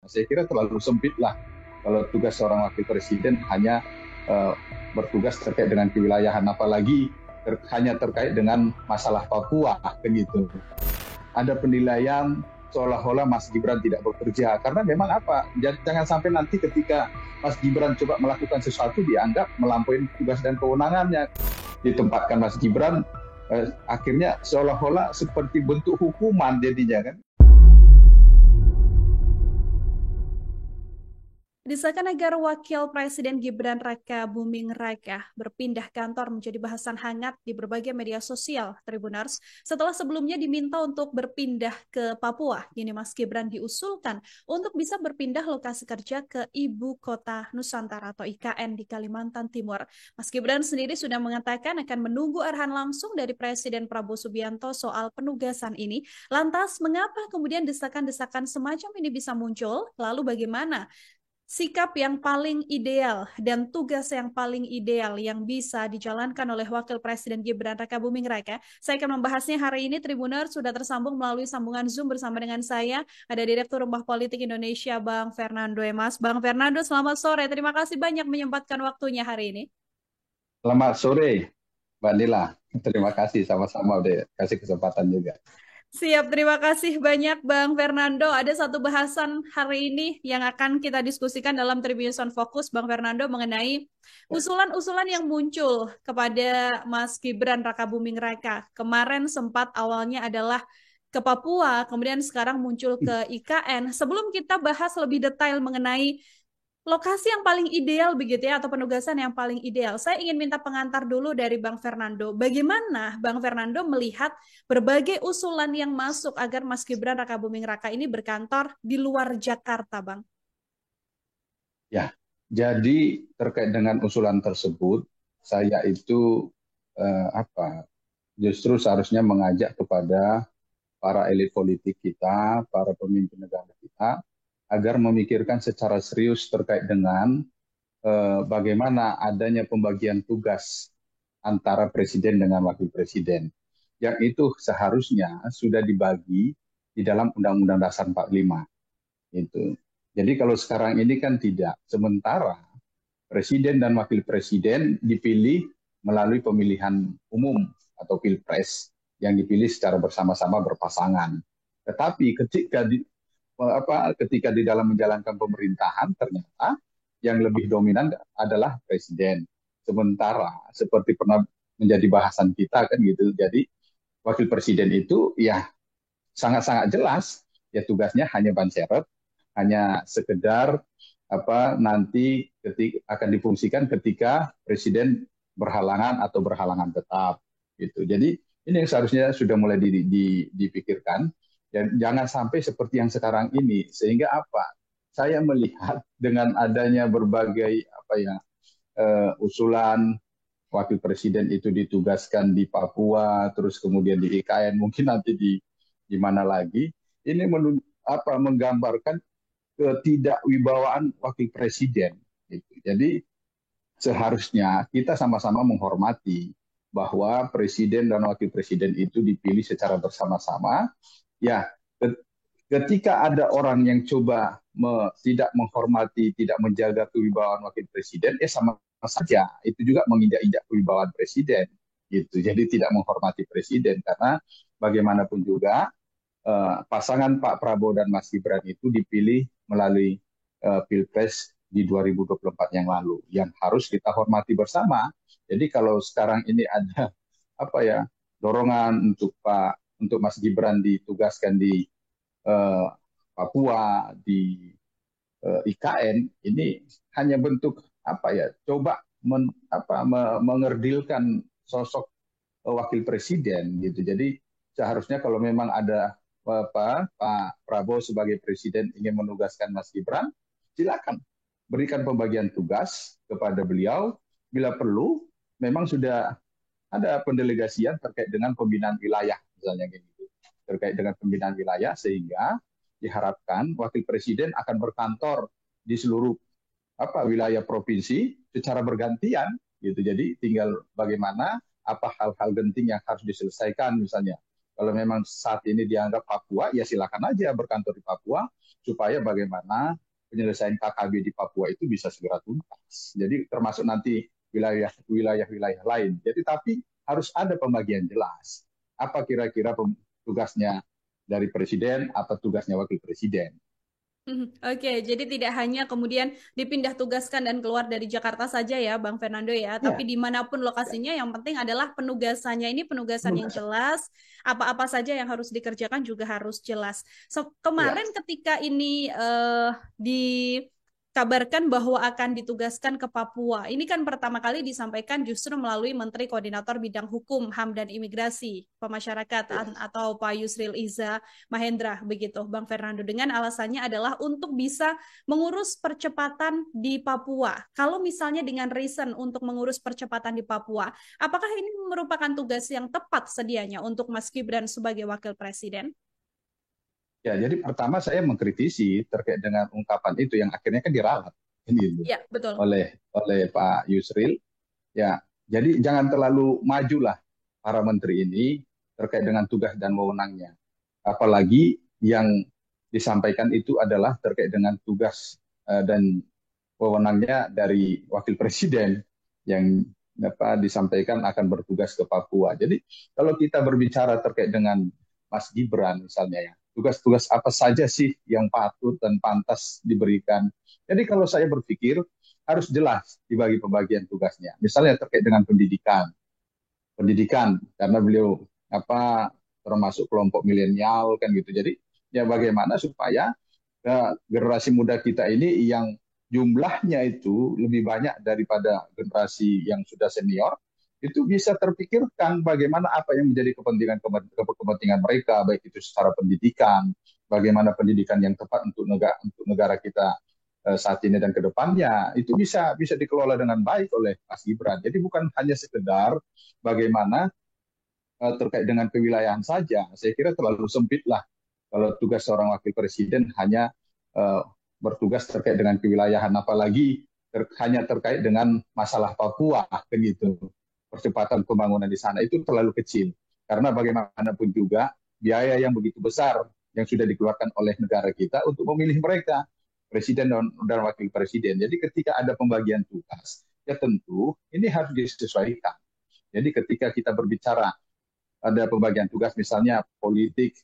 Saya kira terlalu sempit lah kalau tugas seorang wakil presiden hanya uh, bertugas terkait dengan kewilayahan, apalagi hanya terkait dengan masalah Papua, begitu. Ada penilaian seolah-olah Mas Gibran tidak bekerja, karena memang apa? Jangan sampai nanti ketika Mas Gibran coba melakukan sesuatu dianggap melampaui tugas dan kewenangannya. Ditempatkan Mas Gibran, akhirnya seolah-olah seperti bentuk hukuman jadinya kan. Desakan agar Wakil Presiden Gibran Raka Buming Raka berpindah kantor menjadi bahasan hangat di berbagai media sosial, Tribuners. Setelah sebelumnya diminta untuk berpindah ke Papua, kini Mas Gibran diusulkan untuk bisa berpindah lokasi kerja ke Ibu Kota Nusantara atau IKN di Kalimantan Timur. Mas Gibran sendiri sudah mengatakan akan menunggu arahan langsung dari Presiden Prabowo Subianto soal penugasan ini. Lantas, mengapa kemudian desakan-desakan semacam ini bisa muncul? Lalu bagaimana sikap yang paling ideal dan tugas yang paling ideal yang bisa dijalankan oleh Wakil Presiden Gibran Raka Buming Raka? Saya akan membahasnya hari ini. Tribuner sudah tersambung melalui sambungan Zoom bersama dengan saya. Ada Direktur Rumah Politik Indonesia, Bang Fernando Emas. Bang Fernando, selamat sore. Terima kasih banyak menyempatkan waktunya hari ini. Selamat sore, Mbak Nila. Terima kasih sama-sama udah kasih kesempatan juga. Siap, terima kasih banyak Bang Fernando. Ada satu bahasan hari ini yang akan kita diskusikan dalam Tribunnews on Focus, Bang Fernando, mengenai usulan-usulan yang muncul kepada Mas Gibran Rakabuming Raka. Kemarin sempat awalnya adalah ke Papua, kemudian sekarang muncul ke IKN. Sebelum kita bahas lebih detail mengenai lokasi yang paling ideal begitu ya, atau penugasan yang paling ideal. Saya ingin minta pengantar dulu dari Bang Fernando. Bagaimana Bang Fernando melihat berbagai usulan yang masuk agar Mas Gibran Rakabuming Raka ini berkantor di luar Jakarta, Bang? Ya, jadi terkait dengan usulan tersebut, saya itu apa? Justru seharusnya mengajak kepada para elit politik kita, para pemimpin negara kita, agar memikirkan secara serius terkait dengan bagaimana adanya pembagian tugas antara presiden dengan wakil presiden. Yang itu seharusnya sudah dibagi di dalam Undang-Undang Dasar 45. Itu. Jadi kalau sekarang ini kan tidak. Sementara presiden dan wakil presiden dipilih melalui pemilihan umum atau pilpres yang dipilih secara bersama-sama berpasangan. Tetapi ketika di dalam menjalankan pemerintahan ternyata yang lebih dominan adalah presiden. Sementara seperti pernah menjadi bahasan kita kan gitu. Jadi wakil presiden itu ya sangat-sangat jelas ya tugasnya hanya ban serep, hanya sekedar nanti akan difungsikan ketika presiden berhalangan atau berhalangan tetap gitu. Jadi ini yang seharusnya sudah mulai dipikirkan dan jangan sampai seperti yang sekarang ini sehingga apa? Saya melihat dengan adanya berbagai usulan wakil presiden itu ditugaskan di Papua, terus kemudian di IKN, mungkin nanti di mana lagi. Ini menggambarkan ketidakWibawaan wakil presiden. Gitu. Jadi seharusnya kita sama-sama menghormati bahwa presiden dan wakil presiden itu dipilih secara bersama-sama. Ya, ketika ada orang yang coba tidak menghormati, tidak menjaga kewibawaan wakil presiden, ya sama saja itu juga menginjak-injak kewibawaan presiden. Gitu. Jadi tidak menghormati presiden karena bagaimanapun juga pasangan Pak Prabowo dan Mas Gibran itu dipilih melalui Pilpres di 2024 yang lalu yang harus kita hormati bersama. Jadi kalau sekarang ini ada dorongan untuk Mas Gibran ditugaskan di eh, Papua, di IKN, ini hanya bentuk coba mengerdilkan sosok wakil presiden gitu. Jadi seharusnya kalau memang ada Pak Prabowo sebagai presiden ingin menugaskan Mas Gibran, silakan berikan pembagian tugas kepada beliau. Bila perlu, memang sudah ada pendelegasian terkait dengan pembinaan wilayah, misalnya gitu. Terkait dengan pembinaan wilayah, sehingga diharapkan wakil presiden akan berkantor di seluruh wilayah provinsi secara bergantian gitu. Jadi tinggal bagaimana hal-hal genting yang harus diselesaikan misalnya Kalau memang saat ini dianggap Papua, ya silakan aja berkantor di Papua, supaya bagaimana penyelesaian KKB di Papua itu bisa segera tuntas. Jadi termasuk nanti wilayah-wilayah lain. Jadi tapi harus ada pembagian jelas. Apa kira-kira tugasnya dari presiden, apa tugasnya wakil presiden. Oke, jadi tidak hanya kemudian dipindah tugaskan dan keluar dari Jakarta saja ya, Bang Fernando ya, tapi Ya, dimanapun ya. lokasinya, yang penting adalah penugasannya ini penugasan yang jelas, apa-apa saja yang harus dikerjakan juga harus jelas. Ya. Kemarin ketika ini dikabarkan bahwa akan ditugaskan ke Papua, ini kan pertama kali disampaikan justru melalui Menteri Koordinator Bidang Hukum, HAM dan Imigrasi, Pemasyarakatan atau Pak Yusril Iza Mahendra begitu Bang Fernando, dengan alasannya adalah untuk bisa mengurus percepatan di Papua. Kalau misalnya dengan reason untuk mengurus percepatan di Papua, apakah ini merupakan tugas yang tepat sedianya untuk Mas Gibran sebagai wakil presiden? Ya, jadi pertama saya mengkritisi terkait dengan ungkapan itu yang akhirnya kan diralat ini Ya, betul. oleh Pak Yusril. Ya, jadi jangan terlalu majulah para menteri ini terkait dengan tugas dan wewenangnya. Apalagi yang disampaikan itu adalah terkait dengan tugas dan wewenangnya dari wakil presiden yang disampaikan akan bertugas ke Papua. Jadi kalau kita berbicara terkait dengan Mas Gibran misalnya ya, tugas-tugas apa saja sih yang patut dan pantas diberikan. Jadi kalau saya berpikir harus jelas dibagi pembagian tugasnya. Misalnya terkait dengan pendidikan karena beliau termasuk kelompok milenial kan gitu. Jadi ya bagaimana supaya generasi muda kita ini yang jumlahnya itu lebih banyak daripada generasi yang sudah senior, itu bisa terpikirkan bagaimana apa yang menjadi kepentingan mereka, baik itu secara pendidikan, bagaimana pendidikan yang tepat untuk negara kita saat ini dan ke depannya, itu bisa bisa dikelola dengan baik oleh Mas Gibran. Jadi bukan hanya sekedar bagaimana terkait dengan kewilayahan saja. Saya kira terlalu sempit lah kalau tugas seorang wakil presiden hanya uh, bertugas terkait dengan kewilayahan, apalagi hanya terkait dengan masalah Papua, begitu. Percepatan pembangunan di sana itu terlalu kecil. Karena bagaimanapun juga biaya yang begitu besar yang sudah dikeluarkan oleh negara kita untuk memilih mereka, presiden dan wakil presiden. Jadi ketika ada pembagian tugas, ya tentu ini harus disesuaikan. Jadi ketika kita berbicara ada pembagian tugas misalnya politik,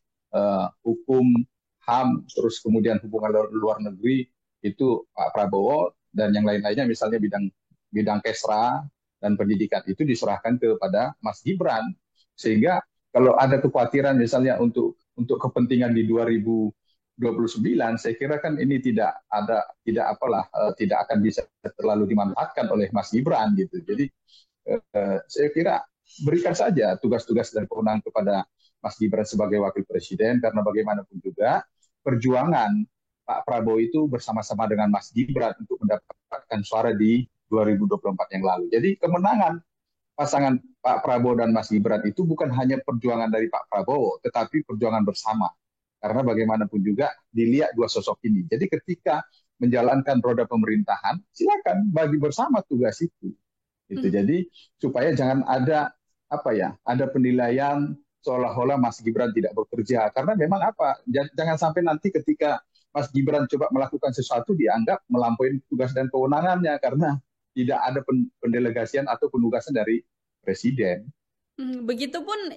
hukum, HAM, terus kemudian hubungan luar negeri itu Pak Prabowo dan yang lain-lainnya misalnya bidang bidang Kesra dan pendidikan itu diserahkan kepada Mas Gibran. Sehingga kalau ada kekhawatiran misalnya untuk kepentingan di 2029, saya kira kan ini tidak akan bisa terlalu dimanfaatkan oleh Mas Gibran gitu. Jadi saya kira berikan saja tugas-tugas dan kewenangan kepada Mas Gibran sebagai wakil presiden, karena bagaimanapun juga perjuangan Pak Prabowo itu bersama-sama dengan Mas Gibran untuk mendapatkan suara di 2024 yang lalu. Jadi kemenangan pasangan Pak Prabowo dan Mas Gibran itu bukan hanya perjuangan dari Pak Prabowo, tetapi perjuangan bersama. Karena bagaimanapun juga dilihat dua sosok ini. Jadi ketika menjalankan roda pemerintahan, silakan bagi bersama tugas itu gitu. Jadi supaya jangan ada penilaian seolah-olah Mas Gibran tidak bekerja, karena memang jangan sampai nanti ketika Mas Gibran coba melakukan sesuatu dianggap melampaui tugas dan kewenangannya karena tidak ada pendelegasian atau penugasan dari presiden. Begitupun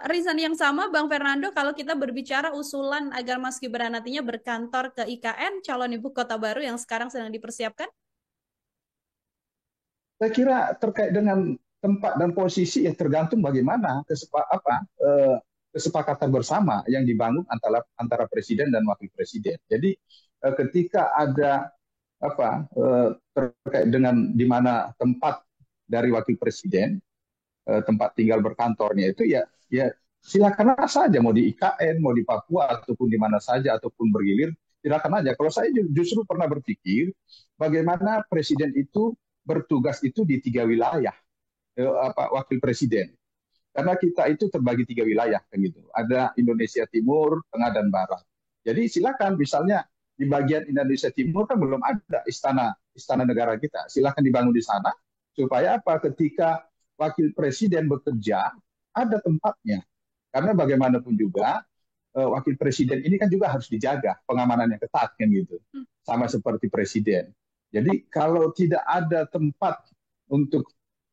reason yang sama Bang Fernando kalau kita berbicara usulan agar Mas Gibran nantinya berkantor ke IKN calon ibu kota baru yang sekarang sedang dipersiapkan. Saya kira terkait dengan tempat dan posisi ya tergantung bagaimana kesepakatan bersama yang dibangun antara presiden dan wakil presiden. Jadi ketika ada terkait dengan di mana tempat dari wakil presiden, tempat tinggal berkantornya itu ya silakan saja mau di IKN, mau di Papua ataupun di mana saja ataupun bergilir, silakan aja. Kalau saya justru pernah berpikir bagaimana presiden itu bertugas itu di 3 wilayah, wakil presiden. Karena kita itu terbagi 3 wilayah kan gitu. Ada Indonesia Timur, Tengah dan Barat. Jadi silakan misalnya di bagian Indonesia Timur kan belum ada istana negara kita. Silakan dibangun di sana supaya ketika wakil presiden bekerja ada tempatnya. Karena bagaimanapun juga wakil presiden ini kan juga harus dijaga pengamanan yang ketat kan gitu. Sama seperti presiden. Jadi kalau tidak ada tempat untuk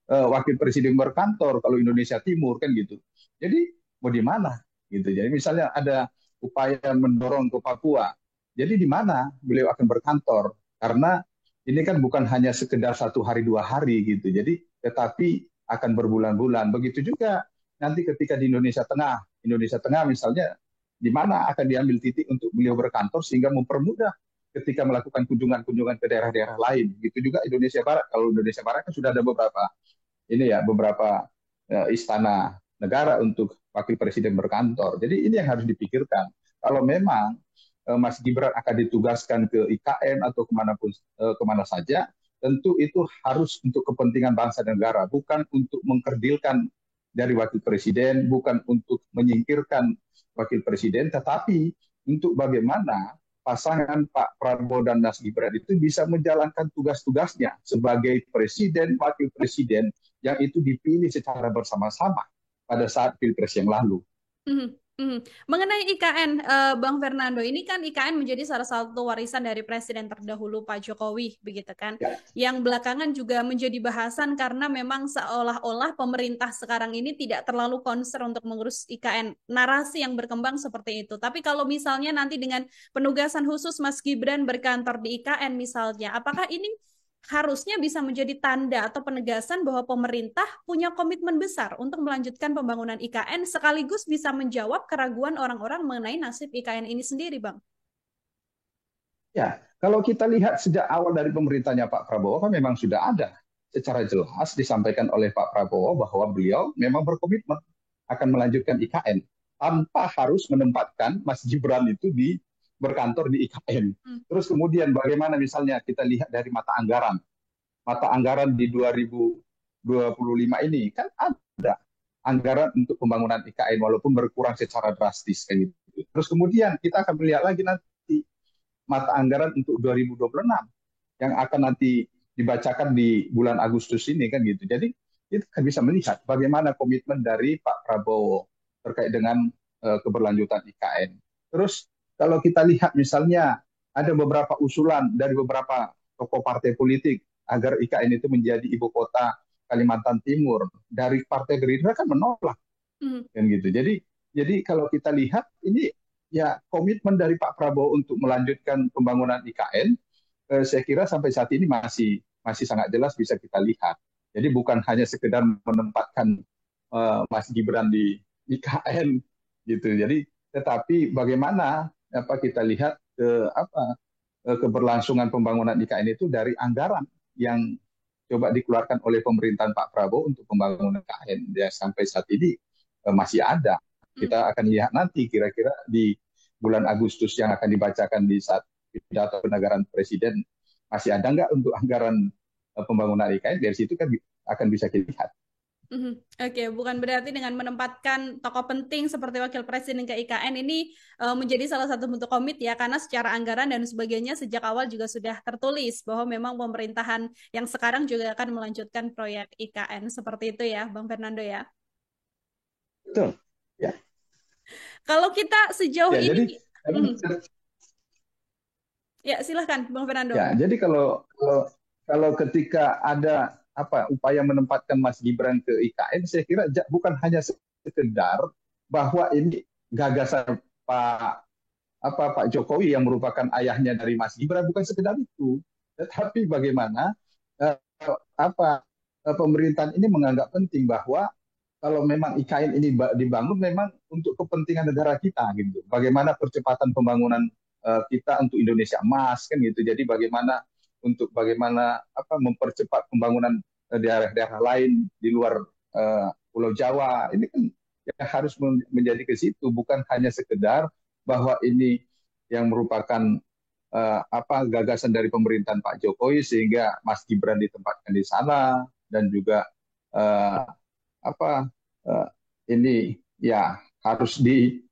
wakil presiden berkantor kalau Indonesia Timur kan gitu. Jadi mau di mana gitu. Jadi misalnya ada upaya mendorong ke Papua. Jadi di mana beliau akan berkantor? Karena ini kan bukan hanya sekedar 1 hari 2 hari gitu. Jadi tetapi akan berbulan-bulan. Begitu juga nanti ketika di Indonesia Tengah misalnya di mana akan diambil titik untuk beliau berkantor sehingga mempermudah ketika melakukan kunjungan-kunjungan ke daerah-daerah lain. Gitu juga Indonesia Barat. Kalau Indonesia Barat kan sudah ada beberapa istana negara untuk wakil presiden berkantor. Jadi ini yang harus dipikirkan. Kalau memang Mas Gibran akan ditugaskan ke IKN atau kemana saja, tentu itu harus untuk kepentingan bangsa dan negara, bukan untuk mengkerdilkan dari wakil presiden, bukan untuk menyingkirkan wakil presiden, tetapi untuk bagaimana pasangan Pak Prabowo dan Mas Gibran itu bisa menjalankan tugas-tugasnya sebagai presiden, wakil presiden yang itu dipilih secara bersama-sama pada saat Pilpres yang lalu. Mhm, mhm. Mengenai IKN, Bang Fernando, ini kan IKN menjadi salah satu warisan dari Presiden terdahulu Pak Jokowi, begitu kan? Ya, Yang belakangan juga menjadi bahasan karena memang seolah-olah pemerintah sekarang ini tidak terlalu concern untuk mengurus IKN. Narasi yang berkembang seperti itu. Tapi kalau misalnya nanti dengan penugasan khusus Mas Gibran berkantor di IKN misalnya, apakah ini harusnya bisa menjadi tanda atau penegasan bahwa pemerintah punya komitmen besar untuk melanjutkan pembangunan IKN sekaligus bisa menjawab keraguan orang-orang mengenai nasib IKN ini sendiri, Bang? ya, kalau kita lihat sejak awal dari pemerintahnya Pak Prabowo kan memang sudah ada secara jelas disampaikan oleh Pak Prabowo bahwa beliau memang berkomitmen akan melanjutkan IKN tanpa harus menempatkan Mas Gibran itu berkantor di IKN. Terus kemudian bagaimana misalnya kita lihat dari mata anggaran di 2025 ini kan ada anggaran untuk pembangunan IKN walaupun berkurang secara drastis kayak gitu. Terus kemudian kita akan melihat lagi nanti mata anggaran untuk 2026 yang akan nanti dibacakan di bulan Agustus ini kan gitu. Jadi kita kan bisa melihat bagaimana komitmen dari Pak Prabowo terkait dengan keberlanjutan IKN. Terus kalau kita lihat misalnya ada beberapa usulan dari beberapa tokoh partai politik agar IKN itu menjadi ibu kota Kalimantan Timur, dari Partai Gerindra kan menolak kan gitu. Jadi kalau kita lihat ini ya komitmen dari Pak Prabowo untuk melanjutkan pembangunan IKN, saya kira sampai saat ini masih sangat jelas bisa kita lihat. Jadi bukan hanya sekedar menempatkan Mas Gibran di IKN gitu. Jadi tetapi bagaimana apa kita lihat keberlangsungan pembangunan IKN itu dari anggaran yang coba dikeluarkan oleh pemerintahan Pak Prabowo untuk pembangunan IKN. Ya, sampai saat ini masih ada. Kita akan lihat nanti kira-kira di bulan Agustus yang akan dibacakan di saat pidato penegaran presiden masih ada nggak untuk anggaran pembangunan IKN. Dari situ kan akan bisa dilihat. Oke, bukan berarti dengan menempatkan tokoh penting seperti wakil presiden ke IKN ini menjadi salah satu bentuk komit ya, karena secara anggaran dan sebagainya sejak awal juga sudah tertulis bahwa memang pemerintahan yang sekarang juga akan melanjutkan proyek IKN seperti itu ya, Bang Fernando ya. Betul. Ya. Kalau kita sejauh Ya, jadi ini, ya silahkan, Bang Fernando. ya, jadi kalau ketika ada upaya menempatkan Mas Gibran ke IKN, saya kira bukan hanya sekedar bahwa ini gagasan Pak Jokowi yang merupakan ayahnya dari Mas Gibran, bukan sekedar itu, tetapi bagaimana eh, pemerintahan ini menganggap penting bahwa kalau memang IKN ini dibangun memang untuk kepentingan negara kita gitu. Bagaimana percepatan pembangunan kita untuk Indonesia Emas kan gitu. Jadi bagaimana mempercepat pembangunan daerah-daerah lain di luar Pulau Jawa. Ini kan ya harus menjadi ke situ, bukan hanya sekedar bahwa ini yang merupakan gagasan dari pemerintahan Pak Jokowi sehingga Mas Gibran ditempatkan di sana dan juga uh, apa ini ya harus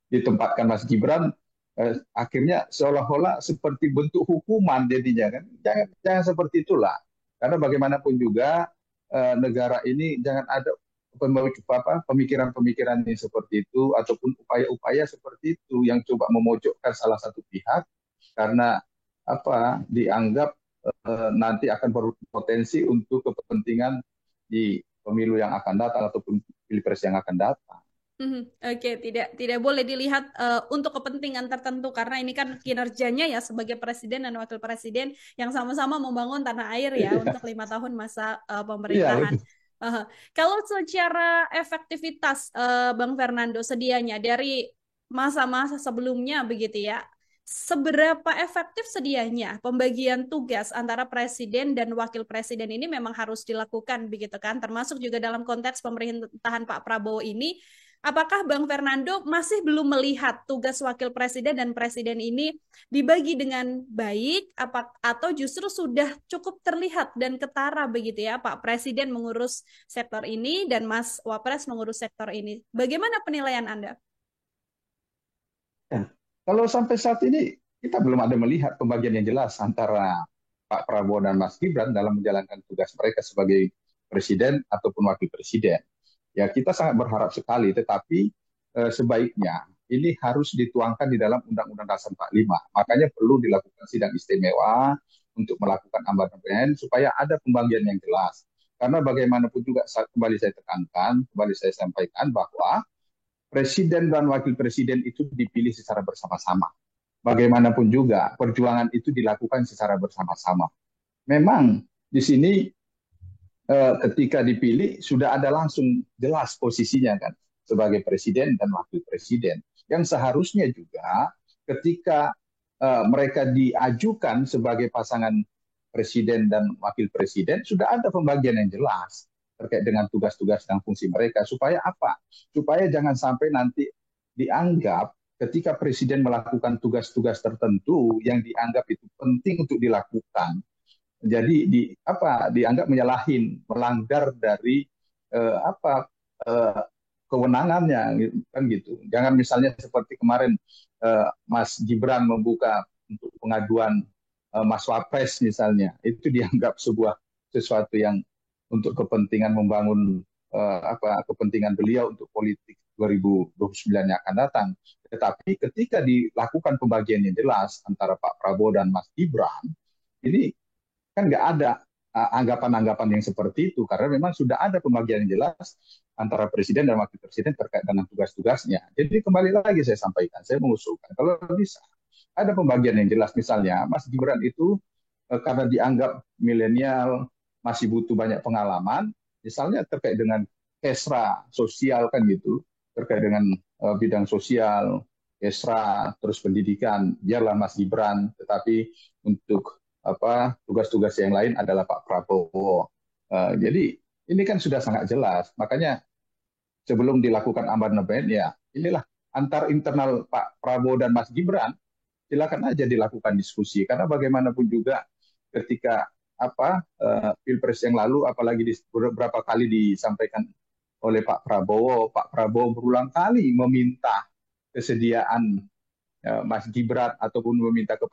ditempatkan Mas Gibran akhirnya seolah-olah seperti bentuk hukuman jadinya kan. Jangan seperti itulah, karena bagaimanapun juga negara ini jangan ada pemikiran-pemikiran yang seperti itu ataupun upaya-upaya seperti itu yang coba memojokkan salah satu pihak karena dianggap nanti akan berpotensi untuk kepentingan di pemilu yang akan datang ataupun pilpres yang akan datang. Oke, tidak boleh dilihat untuk kepentingan tertentu karena ini kan kinerjanya ya sebagai presiden dan wakil presiden yang sama-sama membangun tanah air ya Iya, untuk 5 tahun masa iya pemerintahan. betul. Kalau secara efektivitas, Bang Fernando, sedianya dari masa-masa sebelumnya begitu ya, seberapa efektif sedianya pembagian tugas antara presiden dan wakil presiden ini memang harus dilakukan begitu kan, termasuk juga dalam konteks pemerintahan Pak Prabowo ini. Apakah Bang Fernando masih belum melihat tugas wakil presiden dan presiden ini dibagi dengan baik atau justru sudah cukup terlihat dan ketara begitu ya Pak Presiden mengurus sektor ini dan Mas Wapres mengurus sektor ini. Bagaimana penilaian Anda? Ya. Kalau sampai saat ini kita belum ada melihat pembagian yang jelas antara Pak Prabowo dan Mas Gibran dalam menjalankan tugas mereka sebagai presiden ataupun wakil presiden. Ya kita sangat berharap sekali, tetapi sebaiknya ini harus dituangkan di dalam Undang-Undang Dasar 45. Makanya perlu dilakukan sidang istimewa untuk melakukan amandemen supaya ada pembagian yang jelas. Karena bagaimanapun juga kembali saya tekankan, kembali saya sampaikan bahwa presiden dan wakil presiden itu dipilih secara bersama-sama. Bagaimanapun juga perjuangan itu dilakukan secara bersama-sama. Memang di sini ketika dipilih sudah ada langsung jelas posisinya kan sebagai presiden dan wakil presiden. Yang seharusnya juga ketika mereka diajukan sebagai pasangan presiden dan wakil presiden sudah ada pembagian yang jelas terkait dengan tugas-tugas dan fungsi mereka supaya apa? Supaya jangan sampai nanti dianggap ketika presiden melakukan tugas-tugas tertentu yang dianggap itu penting untuk dilakukan jadi dianggap menyalahin melanggar dari apa kewenangannya kan gitu. Jangan misalnya seperti kemarin Mas Gibran membuka untuk pengaduan Mas Wapres misalnya, itu dianggap sesuatu yang untuk kepentingan membangun kepentingan beliau untuk politik 2029 yang akan datang. Tetapi ketika dilakukan pembagian yang jelas antara Pak Prabowo dan Mas Gibran, ini kan nggak ada anggapan-anggapan yang seperti itu karena memang sudah ada pembagian yang jelas antara presiden dan wakil presiden terkait dengan tugas-tugasnya. Jadi kembali lagi saya sampaikan, saya mengusulkan kalau bisa ada pembagian yang jelas. Misalnya Mas Gibran itu karena dianggap milenial masih butuh banyak pengalaman, misalnya terkait dengan kesra sosial kan gitu, terkait dengan bidang sosial, kesra, terus pendidikan, biarlah Mas Gibran, tetapi untuk tugas-tugas yang lain adalah Pak Prabowo. Jadi ini kan sudah sangat jelas. Makanya sebelum dilakukan amandemen ya inilah antar internal Pak Prabowo dan Mas Gibran silakan aja dilakukan diskusi karena bagaimanapun juga ketika pilpres yang lalu apalagi beberapa kali disampaikan oleh Pak Prabowo berulang kali meminta kesediaan Mas Gibran ataupun meminta ke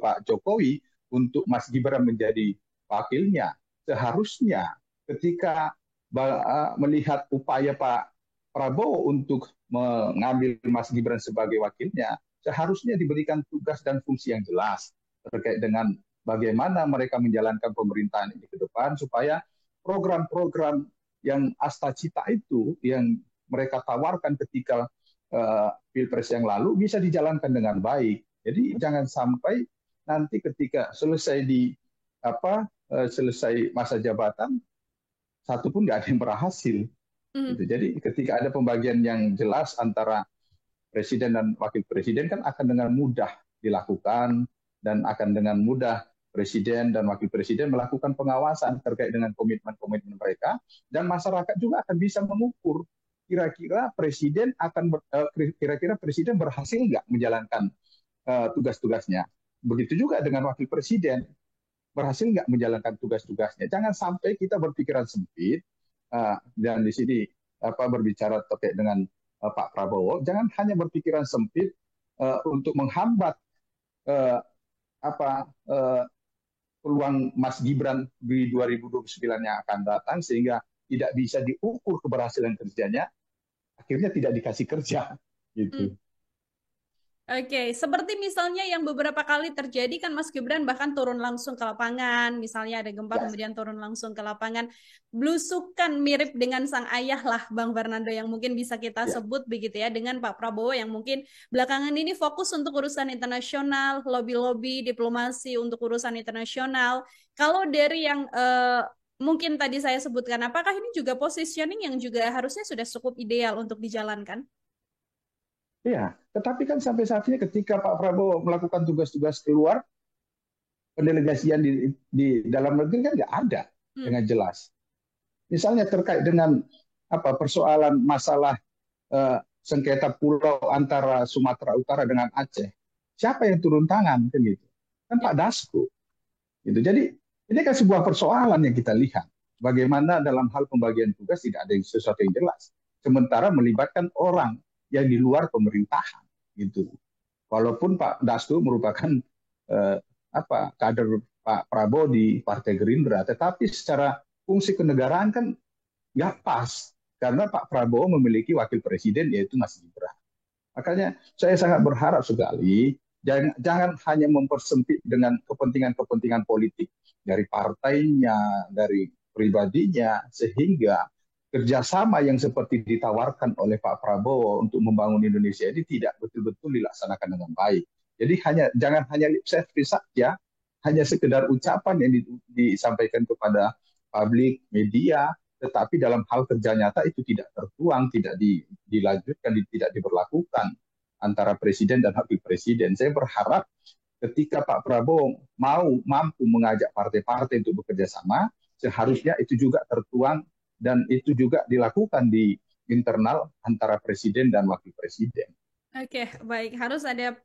Pak Jokowi untuk Mas Gibran menjadi wakilnya. Seharusnya ketika melihat upaya Pak Prabowo untuk mengambil Mas Gibran sebagai wakilnya, seharusnya diberikan tugas dan fungsi yang jelas terkait dengan bagaimana mereka menjalankan pemerintahan ini ke depan supaya program-program yang astacita itu yang mereka tawarkan ketika pilpres yang lalu bisa dijalankan dengan baik. Jadi jangan sampai nanti ketika selesai masa jabatan satu pun nggak ada yang berhasil. Gitu. Hmm. Jadi ketika ada pembagian yang jelas antara presiden dan wakil presiden kan akan dengan mudah dilakukan dan akan dengan mudah presiden dan wakil presiden melakukan pengawasan terkait dengan komitmen-komitmen mereka dan masyarakat juga akan bisa mengukur kira-kira presiden berhasil nggak menjalankan tugas-tugasnya. Begitu juga dengan wakil presiden berhasil nggak menjalankan tugas-tugasnya. Jangan sampai kita berpikiran sempit dan di sini berbicara terkait dengan Pak Prabowo, jangan hanya berpikiran sempit untuk menghambat uh, apa uh, peluang Mas Gibran di 2029 yang akan datang sehingga tidak bisa diukur keberhasilan kerjanya, akhirnya tidak dikasih kerja Hmm. gitu. Oke, seperti misalnya yang beberapa kali terjadi kan Mas Gibran bahkan turun langsung ke lapangan, misalnya ada gempa Ya, kemudian turun langsung ke lapangan, blusukan mirip dengan sang ayah lah Bang Fernando yang mungkin bisa kita ya. sebut begitu ya dengan Pak Prabowo yang mungkin belakangan ini fokus untuk urusan internasional, lobby-lobby, diplomasi untuk urusan internasional. Kalau dari yang mungkin tadi saya sebutkan, apakah ini juga positioning yang juga harusnya sudah cukup ideal untuk dijalankan? Iya, tetapi kan sampai saat ini ketika Pak Prabowo melakukan tugas-tugas keluar, pendelegasian di dalam negeri kan nggak ada Hmm. dengan jelas. Misalnya terkait dengan apa persoalan masalah sengketa pulau antara Sumatera Utara dengan Aceh, siapa yang turun tangan kan gitu? Kan Ya. Pak Dasko. Gitu. Jadi ini kan sebuah persoalan yang kita lihat. Bagaimana dalam hal pembagian tugas tidak ada sesuatu yang jelas. Sementara melibatkan orang yang di luar pemerintahan gitu. Walaupun Pak Dasko merupakan eh, kader Pak Prabowo di Partai Gerindra, tetapi secara fungsi kenegaraan kan nggak pas karena Pak Prabowo memiliki wakil presiden yaitu Mas Gibran. Makanya saya sangat berharap sekali jangan hanya mempersempit dengan kepentingan-kepentingan politik dari partainya, dari pribadinya, sehingga kerjasama yang seperti ditawarkan oleh Pak Prabowo untuk membangun Indonesia ini tidak betul-betul dilaksanakan dengan baik. Jadi jangan hanya lip service saja, hanya sekedar ucapan yang disampaikan kepada publik, media, tetapi dalam hal kerja nyata itu tidak tertuang, tidak dilanjutkan, tidak diberlakukan antara presiden dan wakil presiden. Saya berharap ketika Pak Prabowo mampu mengajak partai-partai untuk bekerja sama, seharusnya itu juga tertuang dan itu juga dilakukan di internal antara presiden dan wakil presiden. Oke, baik. Harus ada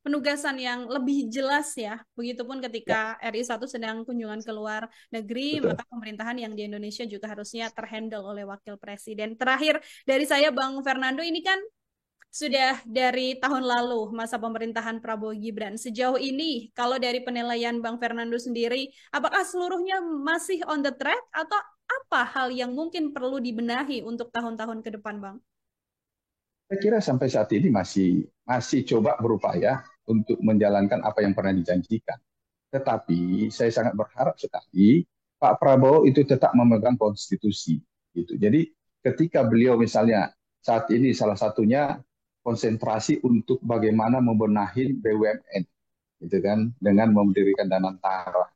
penugasan yang lebih jelas ya. Begitupun Ya, ketika RI 1 sedang kunjungan ke luar negeri, betul. maka pemerintahan yang di Indonesia juga harusnya terhandle oleh wakil presiden. Terakhir dari saya, Bang Fernando, ini kan sudah dari tahun lalu masa pemerintahan Prabowo Gibran. Sejauh ini, kalau dari penilaian Bang Fernando sendiri, apakah seluruhnya masih on the track atau apa hal yang mungkin perlu dibenahi untuk tahun-tahun ke depan, Bang? Saya kira sampai saat ini masih coba berupaya untuk menjalankan apa yang pernah dijanjikan. Tetapi saya sangat berharap sekali Pak Prabowo itu tetap memegang konstitusi. Gitu. Jadi ketika beliau misalnya saat ini salah satunya konsentrasi untuk bagaimana membenahi BUMN, gitu kan, dengan mendirikan Danantara.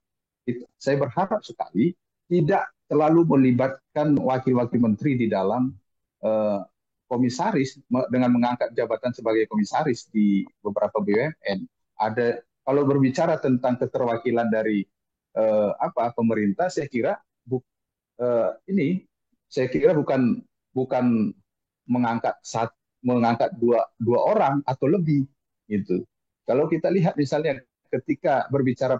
Saya berharap sekali tidak terlalu melibatkan wakil-wakil menteri di dalam eh, komisaris dengan mengangkat jabatan sebagai komisaris di beberapa BUMN. Ada kalau berbicara tentang keterwakilan dari pemerintah, saya kira ini saya kira bukan bukan mengangkat mengangkat dua orang atau lebih gitu. Kalau kita lihat misalnya ketika berbicara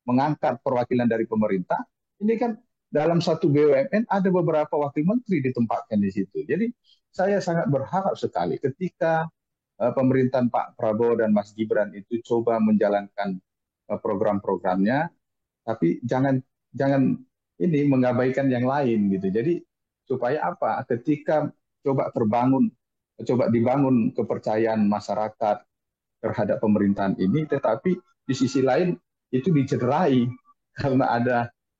mengangkat perwakilan dari pemerintah, ini kan dalam satu BUMN ada beberapa wakil menteri ditempatkan di situ. Jadi saya sangat berharap sekali ketika pemerintahan Pak Prabowo dan Mas Gibran itu coba menjalankan program-programnya, tapi jangan jangan ini mengabaikan yang lain gitu. Jadi supaya apa? Ketika coba dibangun kepercayaan masyarakat terhadap pemerintahan ini, tetapi di sisi lain itu dicederai karena ada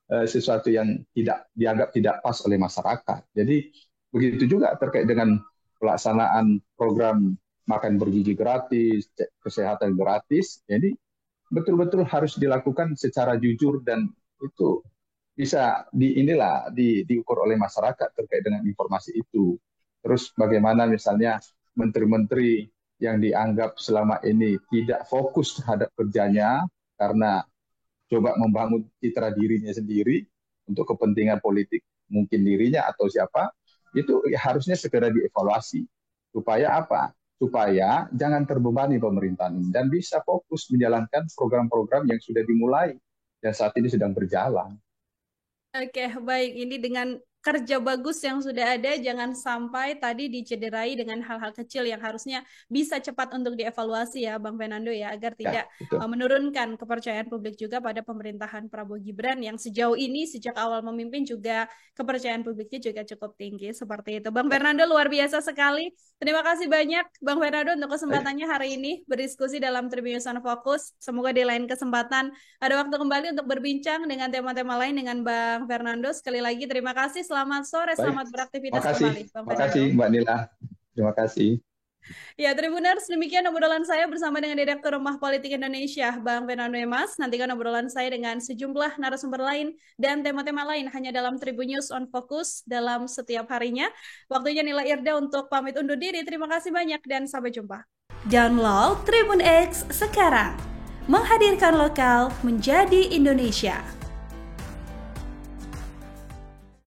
sesuatu yang tidak dianggap tidak pas oleh masyarakat. Jadi begitu juga terkait dengan pelaksanaan program makan bergizi gratis, kesehatan gratis. Jadi betul-betul harus dilakukan secara jujur dan itu bisa diukur oleh masyarakat terkait dengan informasi itu. Terus bagaimana misalnya menteri-menteri yang dianggap selama ini tidak fokus terhadap kerjanya karena coba membangun citra dirinya sendiri untuk kepentingan politik mungkin dirinya atau siapa, itu ya harusnya segera dievaluasi. Supaya apa? Supaya jangan terbebani pemerintahan ini dan bisa fokus menjalankan program-program yang sudah dimulai dan saat ini sedang berjalan. Oke, baik. Ini dengan kerja bagus yang sudah ada jangan sampai tadi dicederai dengan hal-hal kecil yang harusnya bisa cepat untuk dievaluasi ya Bang Fernando ya, agar Ya, tidak betul. menurunkan kepercayaan publik juga pada pemerintahan Prabowo Gibran yang sejauh ini sejak awal memimpin juga kepercayaan publiknya juga cukup tinggi seperti itu. Bang Ya, Fernando luar biasa sekali. Terima kasih banyak Bang Fernando untuk baik. kesempatannya hari ini berdiskusi dalam Tribun News on Focus. Semoga di lain kesempatan ada waktu kembali untuk berbincang dengan tema-tema lain dengan Bang Fernando. Sekali lagi terima kasih. Selamat sore, Baik. selamat beraktivitas Makasih. kembali, Bang Makasih Fernando. Mbak Nila. Terima kasih. Ya, Tribuners, demikian obrolan saya bersama dengan Direktur Rumah Politik Indonesia, Bang Fernando Emas. Nantikan obrolan saya dengan sejumlah narasumber lain dan tema-tema lain hanya dalam Tribun News on Focus dalam setiap harinya. Waktunya Nila Irda untuk pamit undur diri. Terima kasih banyak dan sampai jumpa. Download Tribun X sekarang. Menghadirkan lokal menjadi Indonesia.